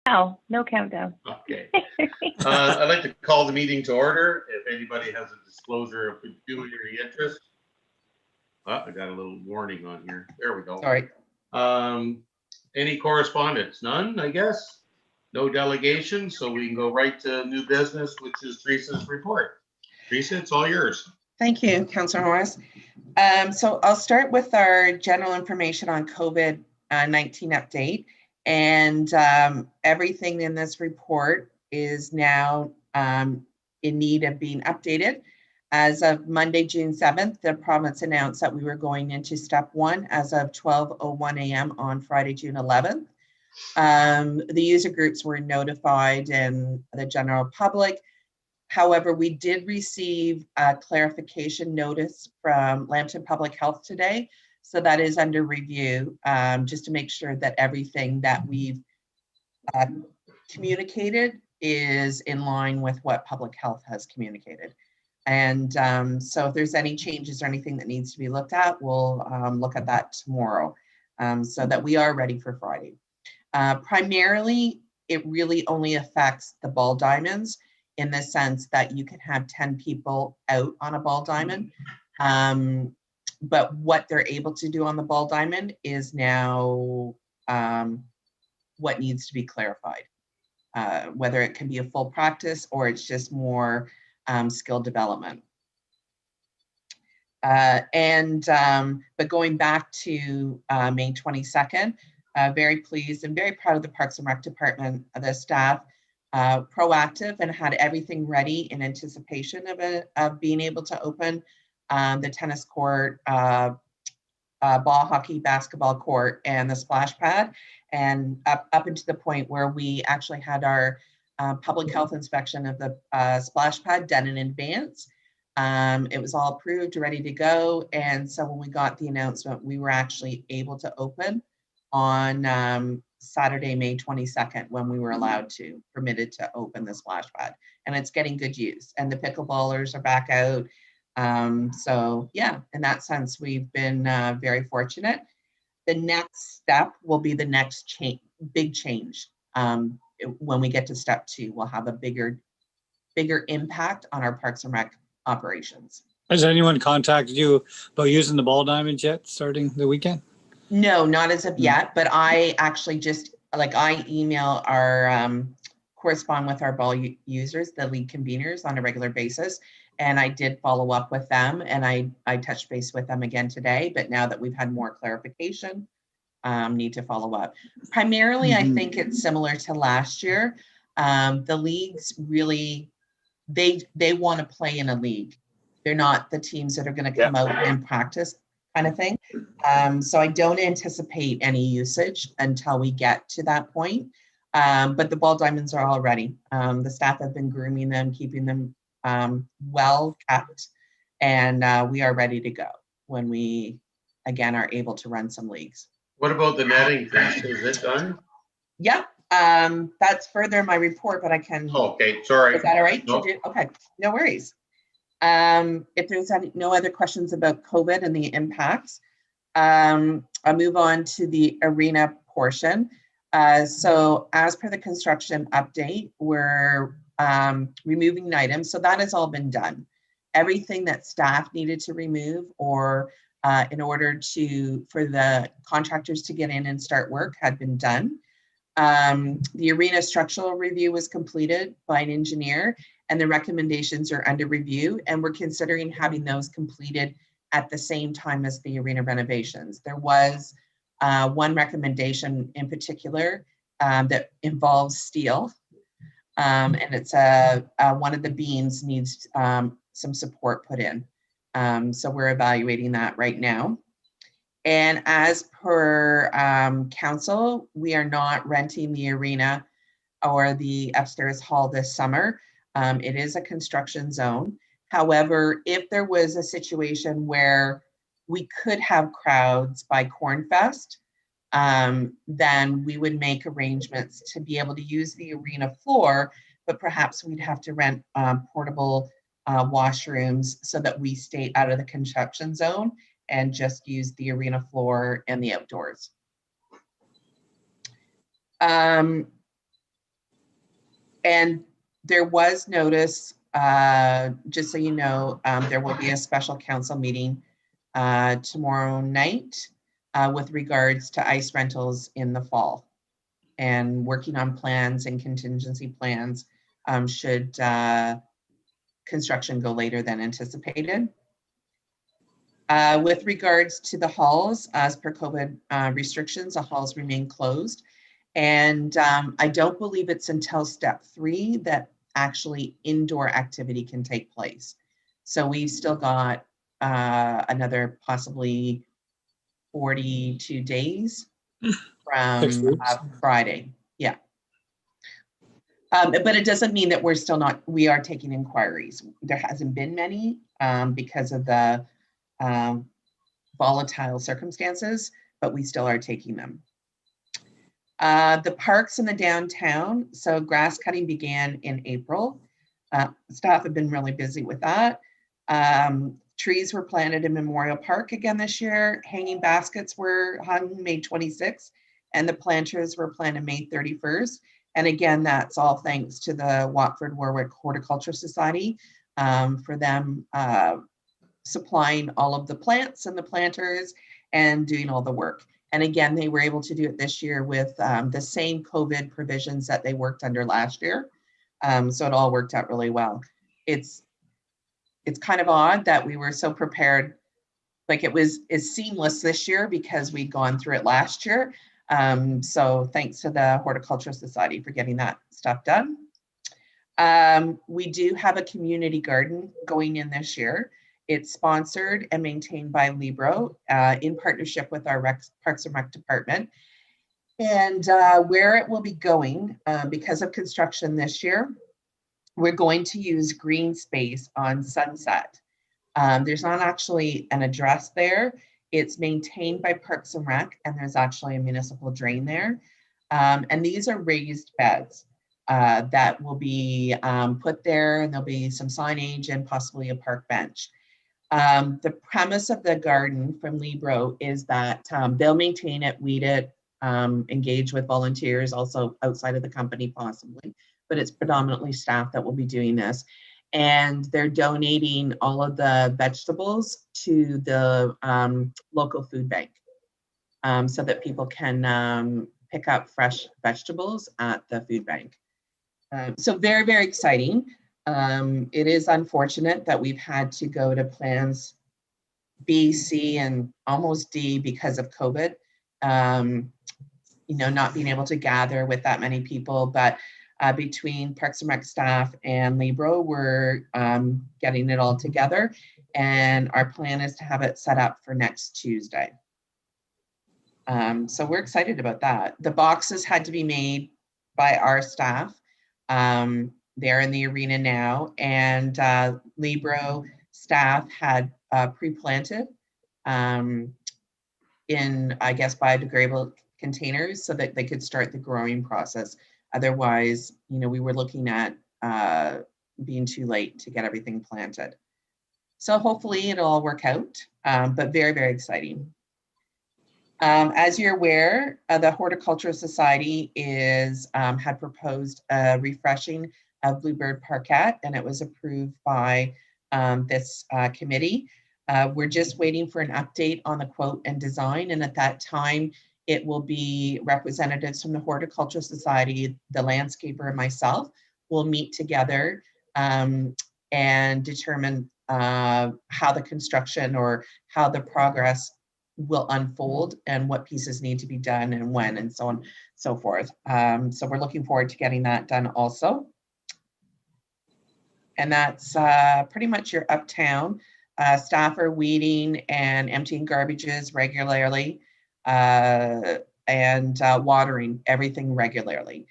now, no countdown. Okay. I'd like to call the meeting to order. If anybody has a disclosure of pecuniary interest. Oh, I got a little warning on here. There we go. Sorry. Any correspondence? None, I guess. No delegation, so we can go right to new business, which is Teresa's report. Teresa, it's all yours. Thank you, Councillor Horace. So I'll start with our general information on COVID-19 update. And everything in this report is now in need of being updated. As of Monday, June 7th, the province announced that we were going into step 1 as of 12:01 a.m. on Friday, June 11th. The user groups were notified and the general public. However, we did receive a clarification notice from Lambton Public Health today. So that is under review, just to make sure that everything that we've communicated is in line with what public health has communicated. And so if there's any changes or anything that needs to be looked at, we'll look at that tomorrow so that we are ready for Friday. Primarily, it really only affects the ball diamonds in the sense that you can have 10 people out on a ball diamond. But what they're able to do on the ball diamond is now what needs to be clarified, whether it can be a full practice or it's just more skill development. But going back to May 22nd, very pleased and very proud of the Parks and Rec Department, the staff, proactive and had everything ready in anticipation of being able to open the tennis court, ball hockey, basketball court, and the splash pad, and up into the point where we actually had our public health inspection of the splash pad done in advance. It was all approved, ready to go, and so when we got the announcement, we were actually able to open on Saturday, May 22nd, when we were permitted to open the splash pad, and it's getting good use, and the pickleballers are back out. So yeah, in that sense, we've been very fortunate. The next step will be the next big change. When we get to step 2, we'll have a bigger impact on our Parks and Rec operations. Has anyone contacted you about using the ball diamonds yet, starting the weekend? No, not as of yet, but I actually I email our, correspond with our ball users, the league conveners on a regular basis. And I did follow up with them, and I touched base with them again today, but now that we've had more clarification, need to follow up. Primarily, I think it's similar to last year. The leagues really, they want to play in a league. They're not the teams that are going to come out and practice kind of thing. So I don't anticipate any usage until we get to that point. But the ball diamonds are all ready. The staff have been grooming them, keeping them well kept, and we are ready to go when we again are able to run some leagues. What about the netting, Teresa? Is it done? Yep. That's further in my report, but I can. Okay, sorry. Is that all right? Nope. Okay, no worries. If there's no other questions about COVID and the impacts, I'll move on to the arena portion. So as per the construction update, we're removing items. So that has all been done. Everything that staff needed to remove or in order for the contractors to get in and start work had been done. The arena structural review was completed by an engineer, and the recommendations are under review, and we're considering having those completed at the same time as the arena renovations. There was one recommendation in particular that involves steel, and it's one of the beams needs some support put in. So we're evaluating that right now. And as per council, we are not renting the arena or the upstairs hall this summer. It is a construction zone. However, if there was a situation where we could have crowds by Cornfest, then we would make arrangements to be able to use the arena floor, but perhaps we'd have to rent portable washrooms so that we stay out of the construction zone and just use the arena floor and the outdoors. And there was notice, just so you know, there will be a special council meeting tomorrow night with regards to ice rentals in the fall, and working on plans and contingency plans should construction go later than anticipated. With regards to the halls, as per COVID restrictions, the halls remain closed. And I don't believe it's until step 3 that actually indoor activity can take place. So we've still got another possibly 42 days from 6 weeks. Friday. Yeah. But it doesn't mean that we are taking inquiries. There hasn't been many because of the volatile circumstances, but we still are taking them. The parks in the downtown, so grass cutting began in April. Staff have been really busy with that. Trees were planted in Memorial Park again this year. Hanging baskets were hung May 26th, and the planters were planted May 31st. And again, that's all thanks to the Watford Warwick Horticulture Society for them supplying all of the plants and the planters and doing all the work. And again, they were able to do it this year with the same COVID provisions that they worked under last year. So it all worked out really well. It's kind of odd that we were so prepared, like it's seamless this year because we'd gone through it last year. So thanks to the Horticulture Society for getting that stuff done. We do have a community garden going in this year. It's sponsored and maintained by Libro in partnership with our Parks and Rec department. And where it will be going, because of construction this year, we're going to use green space on Sunset. There's not actually an address there. It's maintained by Parks and Rec, and there's actually a municipal drain there. And these are raised beds that will be put there, and there'll be some signage and possibly a park bench. The premise of the garden from Libro is that they'll maintain it, weed it, engage with volunteers also outside of the company possibly, but it's predominantly staff that will be doing this. And they're donating all of the vegetables to the local food bank so that people can pick up fresh vegetables at the food bank. So very, very exciting. It is unfortunate that we've had to go to plans B, C, and almost D because of COVID. Not being able to gather with that many people, but between Parks and Rec staff and Libro, we're getting it all together, and our plan is to have it set up for next Tuesday. So we're excited about that. The boxes had to be made by our staff. They're in the arena now, and Libro staff had pre-planted in, I guess, biodegradable containers so that they could start the growing process. Otherwise, we were looking at being too late to get everything planted. So hopefully it'll all work out, but very, very exciting. As you're aware, the Horticultural Society had proposed a refreshing of Bluebird Parkette, and it was approved by this committee. We're just waiting for an update on the quote and design, and at that time, it will be representatives from the Horticultural Society, the landscaper, and myself will meet together and determine how the construction or how the progress will unfold and what pieces need to be done and when, and so on and so forth. So we're looking forward to getting that done also. And that's pretty much your uptown. Staff are weeding and emptying garbages regularly and watering everything regularly.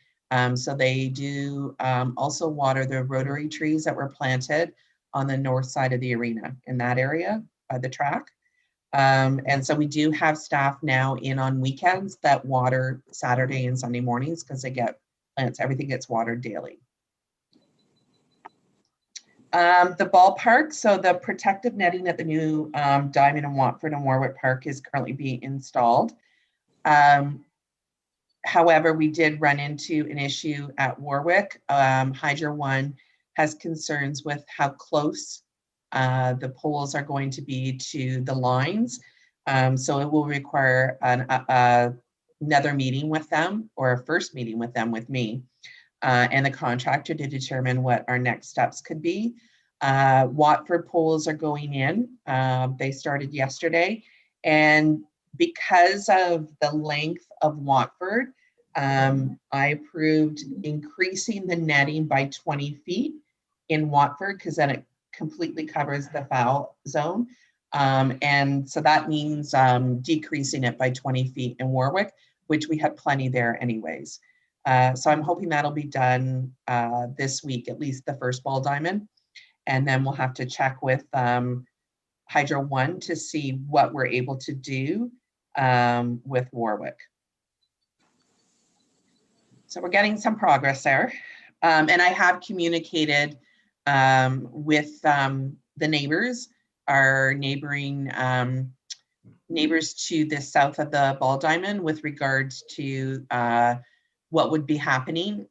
So they do also water the rotary trees that were planted on the north side of the arena in that area by the track. And so we do have staff now in on weekends that water Saturday and Sunday mornings because they get plants, everything gets watered daily. The ballpark, so the protective netting at the new Diamond and Watford and Warwick Park is currently being installed. However, we did run into an issue at Warwick. Hydro One has concerns with how close the poles are going to be to the lines. So it will require another meeting with them, or a first meeting with them with me and the contractor to determine what our next steps could be. Watford poles are going in. They started yesterday. And because of the length of Watford, I approved increasing the netting by 20 feet in Watford, because then it completely covers the foul zone. And so that means decreasing it by 20 feet in Warwick, which we had plenty there anyways. So I'm hoping that'll be done this week, at least the first ball diamond. And then we'll have to check with Hydro One to see what we're able to do with Warwick. So we're getting some progress there. And I have communicated with the neighbors, our neighboring neighbors to the south of the ball diamond, with regards to what would be happening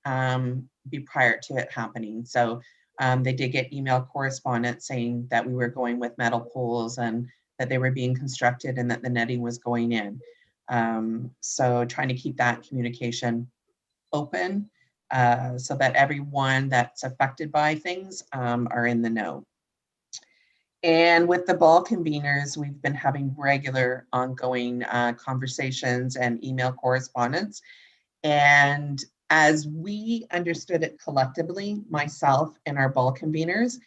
be prior to it happening. So they did get email correspondence saying that we were going with metal poles and that they were being constructed and that the netting was going in. So trying to keep that communication open so that everyone that's affected by things are in the know. And with the ball conveners, we've been having regular ongoing conversations and email correspondence. And as we understood it collectively, myself and our ball conveners,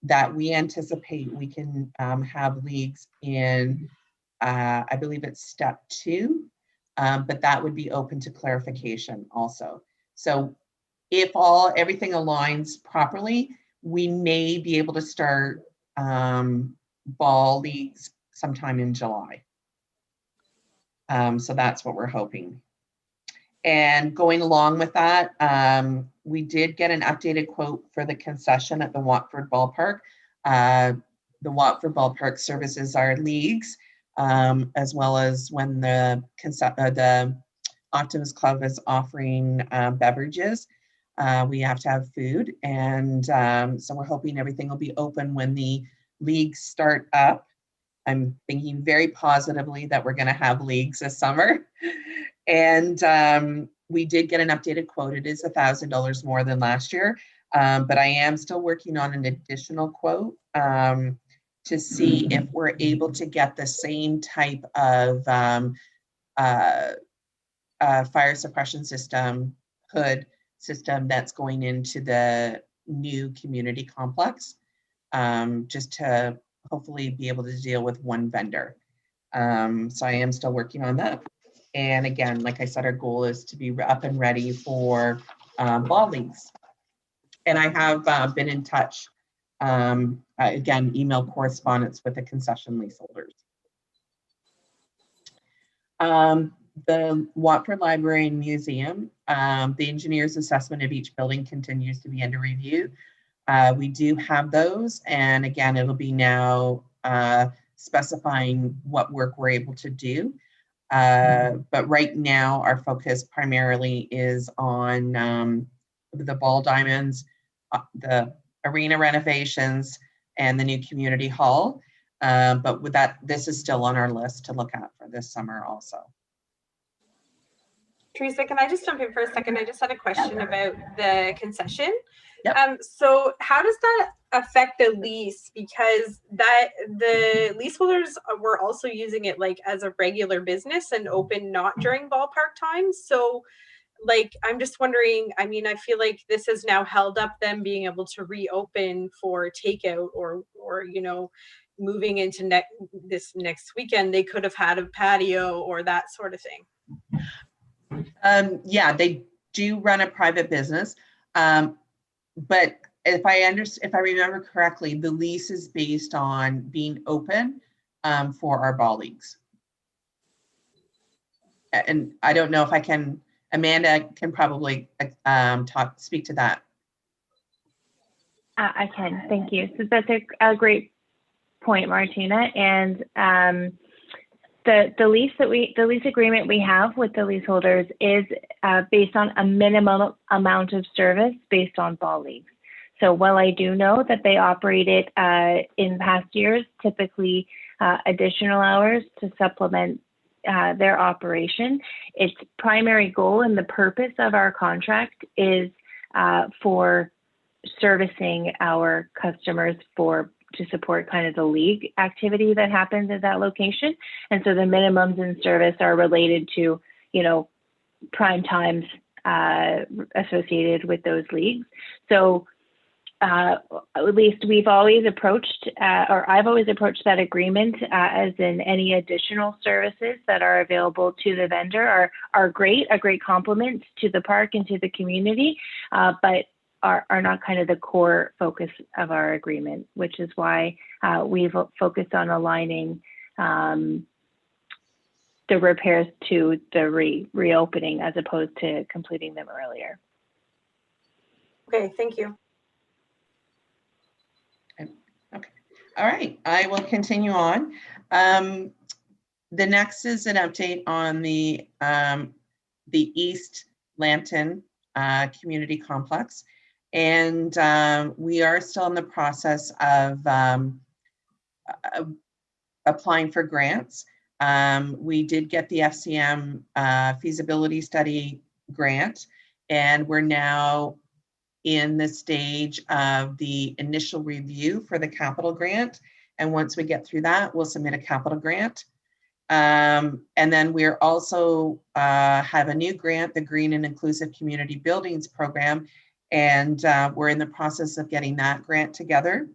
that we anticipate we can have leagues in, I believe it's step 2, but that would be open to clarification also. So if everything aligns properly, we may be able to start ball leagues sometime in July. So that's what we're hoping. And going along with that, we did get an updated quote for the concession at the Watford Ballpark. The Watford Ballpark services our leagues, as well as when the Optimus Club is offering beverages. We have to have food. And so we're hoping everything will be open when the leagues start up. I'm thinking very positively that we're going to have leagues this summer. And we did get an updated quote. It is $1,000 more than last year, but I am still working on an additional quote to see if we're able to get the same type of fire suppression system, hood system that's going into the new community complex, just to hopefully be able to deal with one vendor. So I am still working on that. And again, like I said, our goal is to be up and ready for ball leagues. And I have been in touch, again, email correspondence with the concession leaseholders. The Watford Library and Museum, the engineer's assessment of each building continues to be under review. We do have those, and again, it'll be now specifying what work we're able to do. But right now, our focus primarily is on the ball diamonds, the arena renovations, and the new community hall. But with that, this is still on our list to look at for this summer also. Teresa, can I just jump in for a second? I just had a question about the concession. Yep. So how does that affect the lease? Because the leaseholders were also using it like as a regular business and open not during ballpark times. So like, I'm just wondering, I mean, I feel like this has now held up them being able to reopen for takeout or you know, moving into this next weekend, they could have had a patio or that sort of thing. Yeah, they do run a private business, but if I remember correctly, the lease is based on being open for our ball leagues. And I don't know if I can. Amanda can probably speak to that. I can, thank you. So that's a great point, Martina. And the lease agreement we have with the leaseholders is based on a minimum amount of service based on ball leagues. So while I do know that they operated in past years, typically additional hours to supplement their operation, its primary goal and the purpose of our contract is for servicing our customers to support kind of the league activity that happens at that location. And so the minimums in service are related to, prime times associated with those leagues. So at least we've always approached, or I've always approached that agreement as in any additional services that are available to the vendor are great, a great complement to the park and to the community, but are not kind of the core focus of our agreement, which is why we've focused on aligning the repairs to the reopening as opposed to completing them earlier. Okay, thank you. Okay. All right, I will continue on. The next is an update on the East Lambton Community Complex. And we are still in the process of applying for grants. We did get the FCM Feasibility Study grant, and we're now in the stage of the initial review for the capital grant. And once we get through that, we'll submit a capital grant. And then we're also have a new grant, the Green and Inclusive Community Buildings Program. And we're in the process of getting that grant together.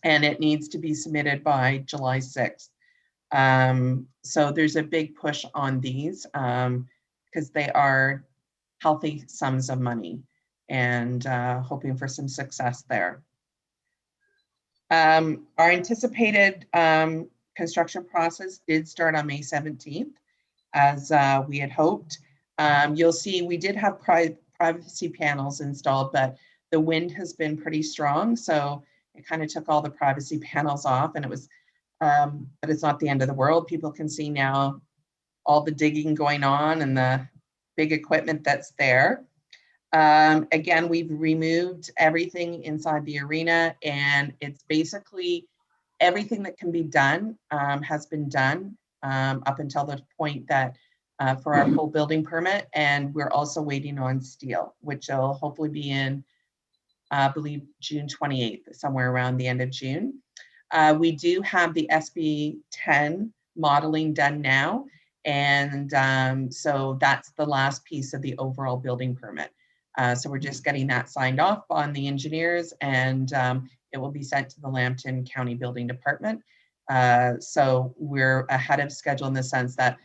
And it needs to be submitted by July 6th. So there's a big push on these because they are healthy sums of money, and hoping for some success there. Our anticipated construction process did start on May 17th, as we had hoped. You'll see we did have privacy panels installed, but the wind has been pretty strong, so it kind of took all the privacy panels off, and it was, but it's not the end of the world. People can see now all the digging going on and the big equipment that's there. Again, we've removed everything inside the arena, and it's basically everything that can be done has been done up until the point that for our full building permit, and we're also waiting on steel, which will hopefully be in, I believe, June 28th, somewhere around the end of June. We do have the SB 10 modeling done now, and so that's the last piece of the overall building permit. So we're just getting that signed off on the engineers, and it will be sent to the Lambton County Building Department. So we're ahead of schedule in the sense that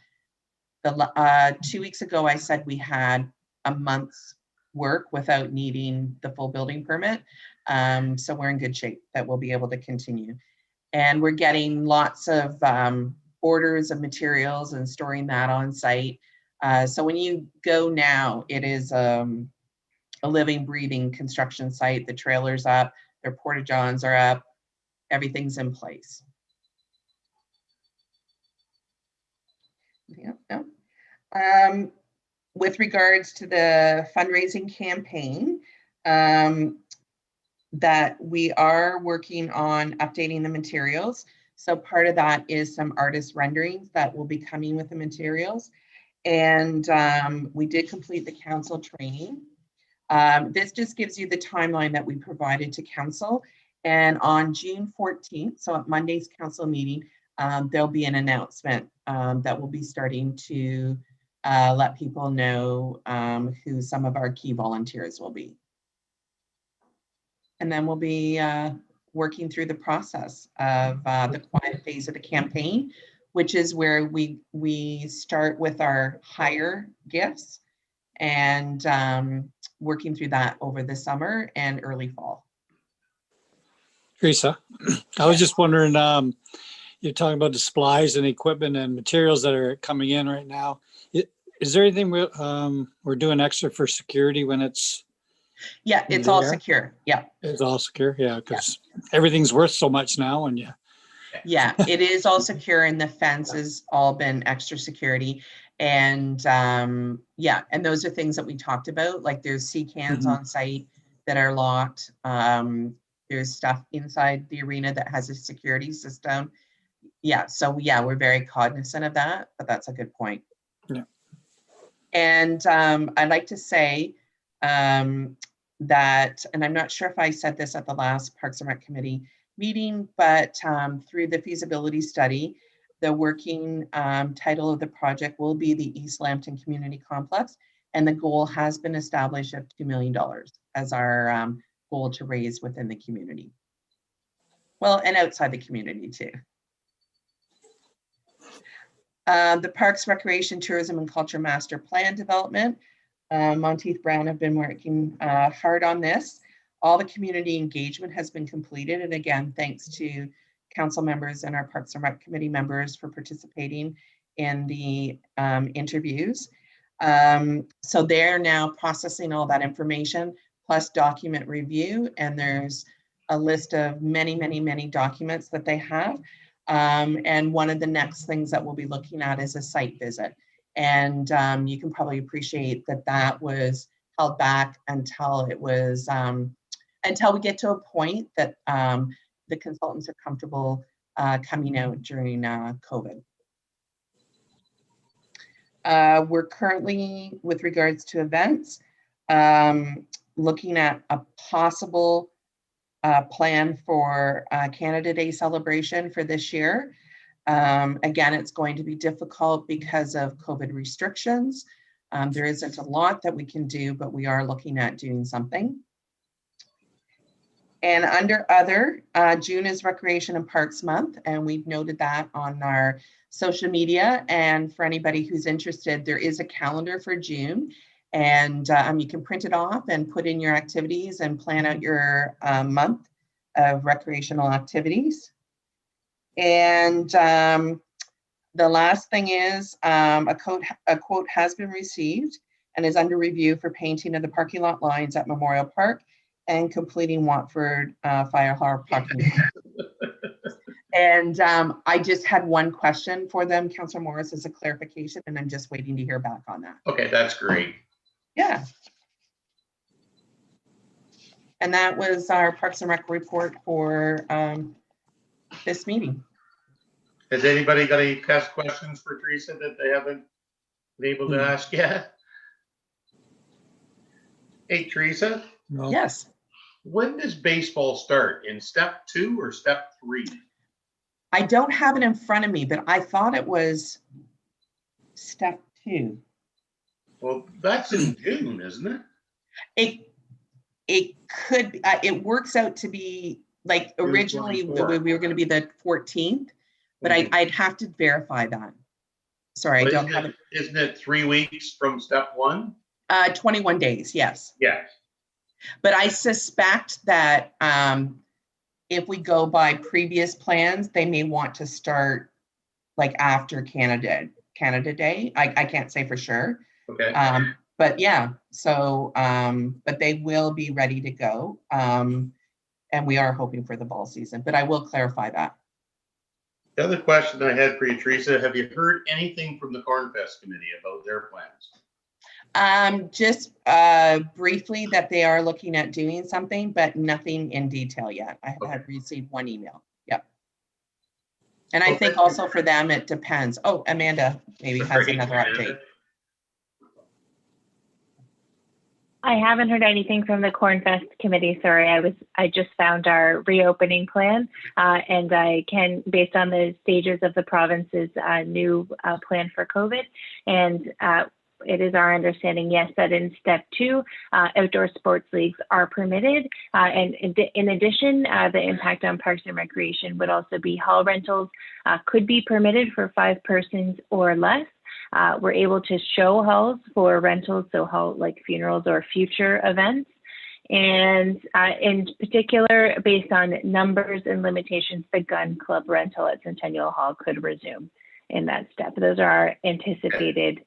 2 weeks ago, I said we had a month's work without needing the full building permit. So we're in good shape that we'll be able to continue. And we're getting lots of orders of materials and storing that on site. So when you go now, it is a living, breathing construction site. The trailer's up, their porta-johns are up, everything's in place. Yeah, no. With regards to the fundraising campaign, that we are working on updating the materials. So part of that is some artist renderings that will be coming with the materials. And we did complete the council training. This just gives you the timeline that we provided to council. And on June 14th, so at Monday's council meeting, there'll be an announcement that will be starting to let people know who some of our key volunteers will be. And then we'll be working through the process of the quiet phase of the campaign, which is where we start with our higher gifts and working through that over the summer and early fall. Teresa, I was just wondering, you're talking about the supplies and equipment and materials that are coming in right now. Is there anything we're doing extra for security when it's? Yeah, it's all secure. Yeah. It's all secure. Yeah, because everything's worth so much now, and yeah. Yeah, it is all secure and the fence has all been extra security. And yeah, and those are things that we talked about, like there's sea cans Mhm. on site that are locked. There's stuff inside the arena that has a security system. Yeah, so yeah, we're very cognizant of that, but that's a good point. Yeah. And I'd like to say that, and I'm not sure if I said this at the last Parks and Rec Committee meeting, but through the feasibility study, the working title of the project will be the East Lambton Community Complex, and the goal has been established of $2 million as our goal to raise within the community. Well, and outside the community too. The Parks, Recreation, Tourism, and Culture Master Plan development. Monteith Brown have been working hard on this. All the community engagement has been completed. And again, thanks to council members and our Parks and Rec Committee members for participating in the interviews. So they're now processing all that information plus document review. And there's a list of many, many, many documents that they have. And one of the next things that we'll be looking at is a site visit. And you can probably appreciate that that was held back until it was, until we get to a point that the consultants are comfortable coming out during COVID. We're currently, with regards to events, looking at a possible plan for Canada Day celebration for this year. Again, it's going to be difficult because of COVID restrictions. There isn't a lot that we can do, but we are looking at doing something. And under other, June is Recreation and Parks Month, and we've noted that on our social media. And for anybody who's interested, there is a calendar for June, and you can print it off and put in your activities and plan out your month of recreational activities. And the last thing is a quote has been received and is under review for painting of the parking lot lines at Memorial Park and completing Watford Fire Hall parking. And I just had one question for them, Councillor Morris, as a clarification, and I'm just waiting to hear back on that. Okay, that's great. Yeah. And that was our Parks and Rec report for this meeting. Has anybody got any questions for Teresa that they haven't been able to ask yet? Hey, Teresa, No. Yes. when does baseball start? In step 2 or step 3? I don't have it in front of me, but I thought it was step 2. Well, that's in June, isn't it? It could be, it works out to be like originally we were going to be the 14th, but I'd have to verify that. Sorry, But I don't have it. Isn't it 3 weeks from step 1? 21 days, yes. Yes. But I suspect that if we go by previous plans, they may want to start like after Canada Day. I can't say for sure. Okay. But yeah, so, but they will be ready to go. And we are hoping for the fall season, but I will clarify that. The other question I had for you, Teresa, have you heard anything from the Corn Fest Committee about their plans? Just briefly that they are looking at doing something, but nothing in detail yet. I have received one email. Yep. And I think also for them, it depends. Oh, Amanda maybe has another update. I haven't heard anything from the Corn Fest Committee. Sorry, I just found our reopening plan, and I can, based on the stages of the province's new plan for COVID, and it is our understanding, yes, that in step 2, outdoor sports leagues are permitted. And in addition, the impact on Parks and Recreation would also be hall rentals could be permitted for 5 persons or less. We're able to show halls for rentals, so hall like funerals or future events. And in particular, based on numbers and limitations, the gun club rental at Centennial Hall could resume in that step. Those are our anticipated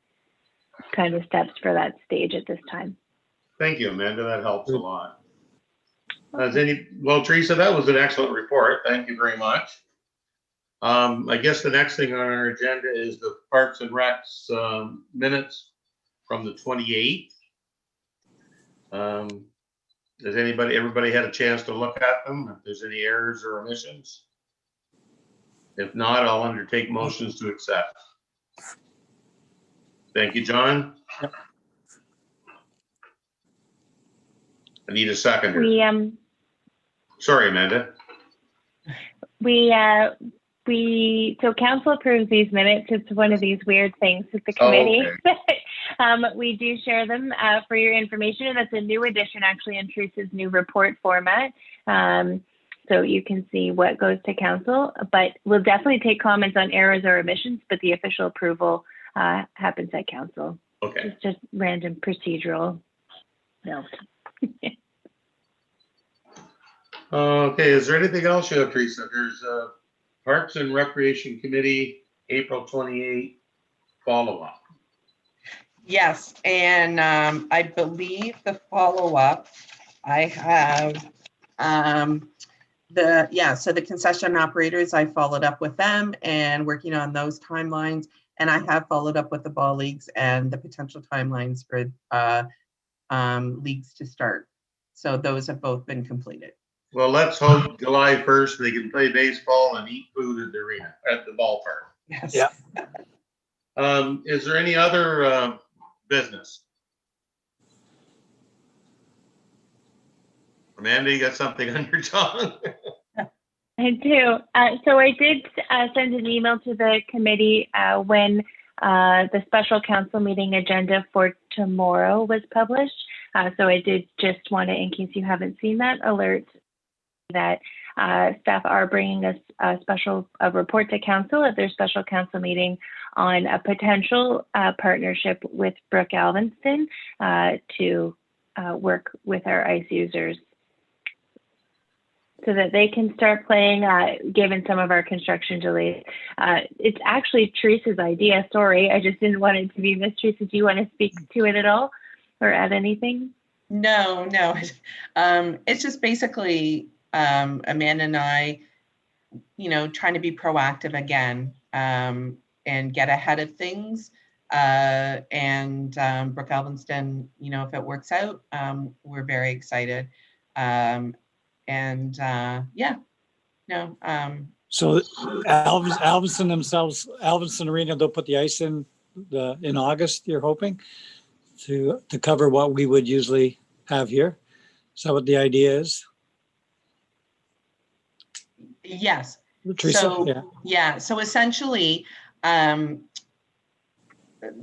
kind of steps for that stage at this time. Thank you, Amanda. That helps a lot. Well, Teresa, that was an excellent report. Thank you very much. I guess the next thing on our agenda is the Parks and Recs minutes from the 28th. Has everybody had a chance to look at them? If there's any errors or omissions? If not, I'll undertake motions to accept. Thank you, John. Yep. I need a seconder. Sorry, Amanda. So council approves these minutes. It's one of these weird things with the committee. Oh, okay. We do share them for your information, and that's a new addition actually in Teresa's new report format. So you can see what goes to council, but we'll definitely take comments on errors or omissions, but the official approval happens at council. Okay. It's just random procedural note. Okay, is there anything else you have, Teresa? There's Parks and Recreation Committee, April 28th follow-up. Yes, and I believe the follow-up, I have so the concession operators, I followed up with them and working on those timelines, and I have followed up with the ball leagues and the potential timelines for leagues to start. So those have both been completed. Well, let's hope July 1st they can play baseball and eat food at the arena, at the ballpark. Yes. Yeah. Is there any other business? Amanda, you got something on your tongue? I do. So I did send an email to the committee when the special council meeting agenda for tomorrow was published. So I did just want to, in case you haven't seen that, alert that staff are bringing us a report to council at their special council meeting on a potential partnership with Brooke Alvinston to work with our ice users so that they can start playing, given some of our construction delays. It's actually Teresa's idea. Sorry, I just didn't want it to be Miss Teresa. Do you want to speak to it at all or add anything? No. It's just basically Amanda and I, trying to be proactive again and get ahead of things. And Brooke Alvinston, if it works out, we're very excited. So Alvinston themselves, Alvinston Arena, they'll put the ice in August, you're hoping, to cover what we would usually have here? Is that what the idea is? Yes. Teresa? So essentially,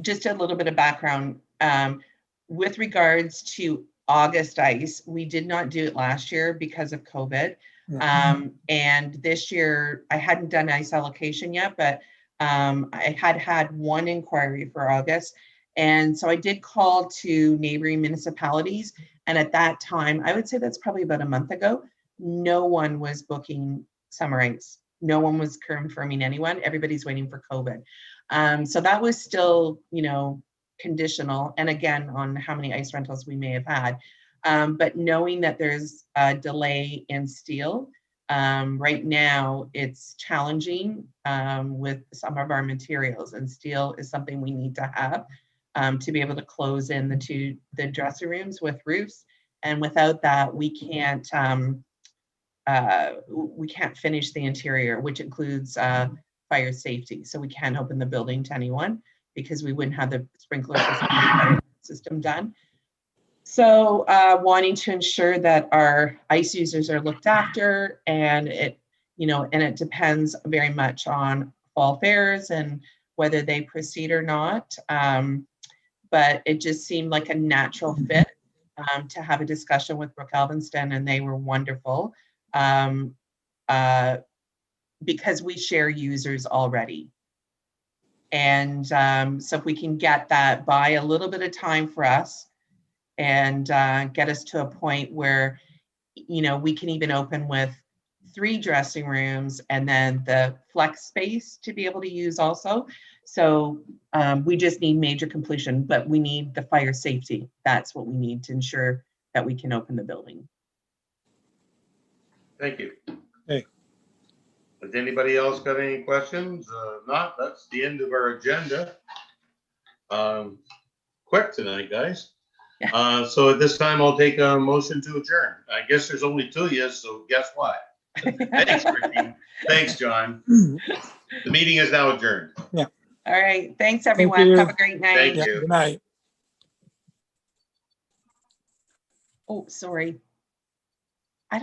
just a little bit of background. With regards to August ice, we did not do it last year because of COVID. And this year, I hadn't done ice allocation yet, but I had one inquiry for August. And so I did call to neighboring municipalities. And at that time, I would say that's probably about a month ago, no one was booking summer ice. No one was confirming anyone. Everybody's waiting for COVID. So that was still, conditional. And again, on how many ice rentals we may have had. But knowing that there's a delay in steel, right now it's challenging with some of our materials, and steel is something we need to have to be able to close in the dressing rooms with roofs. And without that, we can't finish the interior, which includes fire safety. So we can't open the building to anyone because we wouldn't have the sprinkler system done. So wanting to ensure that our ice users are looked after, and it depends very much on fall fairs and whether they proceed or not. But it just seemed like a natural fit to have a discussion with Brooke Alvinston, and they were wonderful because we share users already. And so if we can get that, buy a little bit of time for us and get us to a point where, we can even open with 3 dressing rooms and then the flex space to be able to use also. So we just need major completion, but we need the fire safety. That's what we need to ensure that we can open the building. Thank you. Hey. Has anybody else got any questions? Not, that's the end of our agenda. Quick tonight, guys. So at this time, I'll take a motion to adjourn. I guess there's only two of you, so guess what? Thanks, Ricky. Thanks, John. The meeting is now adjourned. All right. Thanks, everyone. you. Have a great night. Thank Yeah, you. good night. Oh, sorry.